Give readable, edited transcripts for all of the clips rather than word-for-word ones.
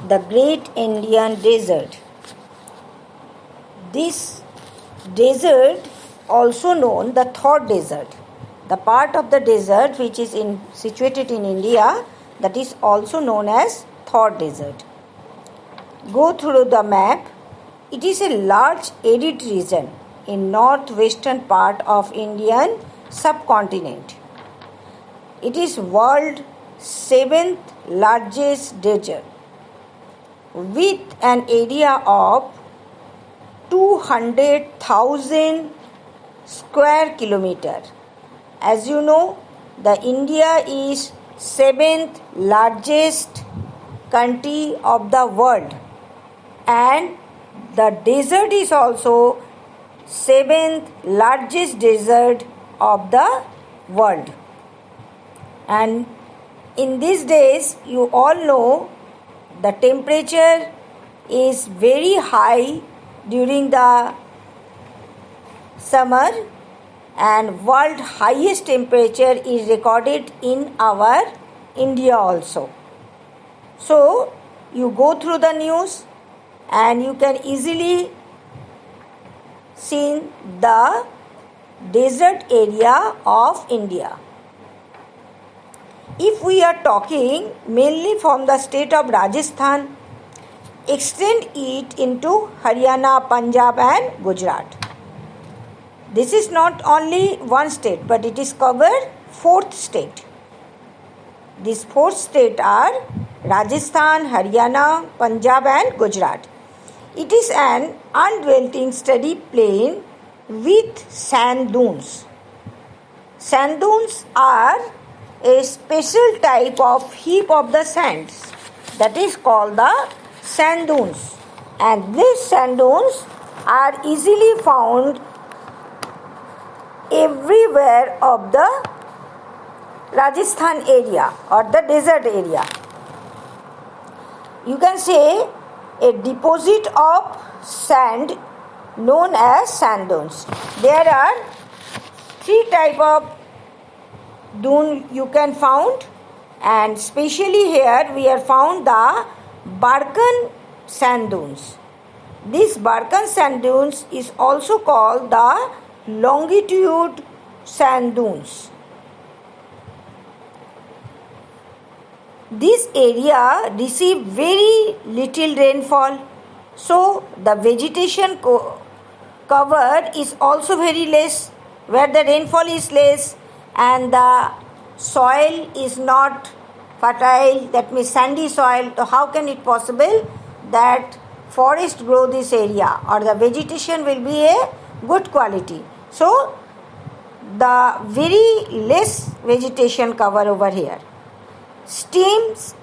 the Great Indian Desert. This desert, also known the Thor Desert, the part of the desert which is situated in India, that is also known as Thor Desert. Go through the map. It is a large arid region in northwestern part of Indian subcontinent. It is world's 7th largest desert with an area of 200,000 square kilometer. As you know, the India is 7th largest country of the world, and the desert is also 7th largest desert of the world. And in these days, you all know the temperature is very high during the summer, and world highest temperature is recorded in our India also. So you go through the news and you can easily see the desert area of India. If we are talking mainly from the state of Rajasthan, extend it into Haryana, Punjab and Gujarat. This is not only one state, but it is covered 4th state. These 4 states are Rajasthan, Haryana, Punjab and Gujarat. It is an undulating steady plain with sand dunes. Sand dunes are a special type of heap of the sands that is called the sand dunes, and these sand dunes are easily found everywhere of the Rajasthan area or the desert area. You can say a deposit of sand known as sand dunes. There are 3 types of dune you can found, and especially here we have found the Barkan sand dunes. This Barkan sand dunes is also called the longitude sand dunes. This area receives very little rainfall, so the vegetation cover is also very less, where the rainfall is less and the soil is not fertile, that means sandy soil. So how can it possible that forest grow this area or the vegetation will be a good quality? So the very less vegetation cover over here. Streams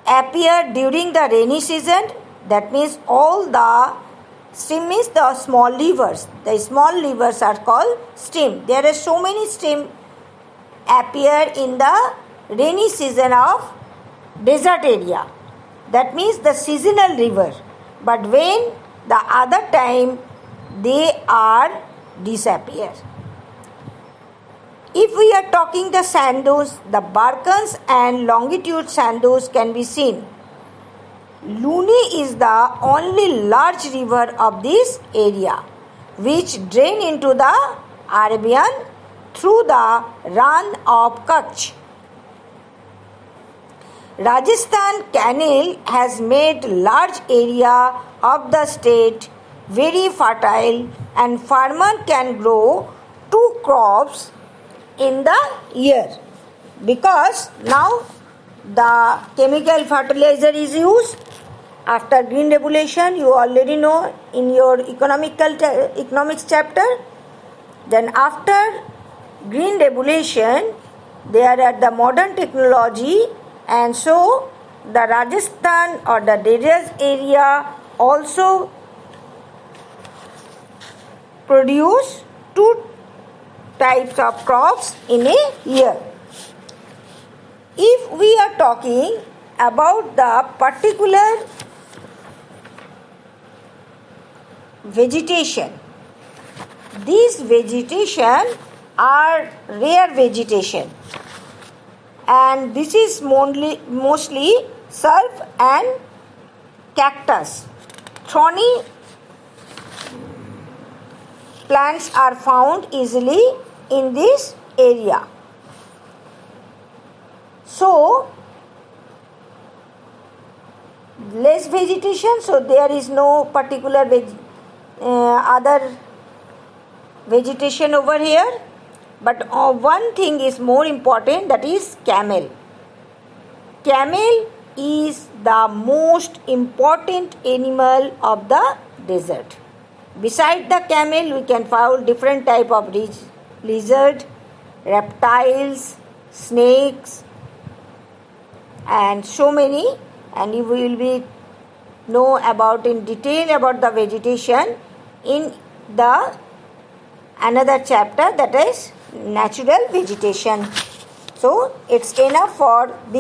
appear during the rainy season, that means all the stream means the small rivers. The small rivers are called stream. There are so many streams appear in the rainy season of desert area. That means the seasonal river. But when the other time they are disappear. If we are talking the sand dunes, the Barkans and longitude sand dunes can be seen. Luni is the only large river of this area, which drain into the Arabian through the Rann of Kutch. Rajasthan Canal has made large area of the state very fertile, and farmer can grow 2 crops in the year, because now the chemical fertilizer is used. After green revolution, you already know in your economics chapter. Then after green revolution, there are the modern technology, and so the Rajasthan or the desert area also produce 2 types of crops in a year. If we are talking about the particular vegetation, these vegetation are rare vegetation, and this is mostly surf and cactus. Thorny plants are found easily in this area. So, less vegetation, so there is no particular other vegetation over here. But one thing is more important, that is camel. Camel is the most important animal of the desert. Beside the camel, we can find different type of lizard, reptiles, snakes, and so many. And you will be know about in detail about the vegetation in the another chapter, that is natural vegetation. So it's enough for this.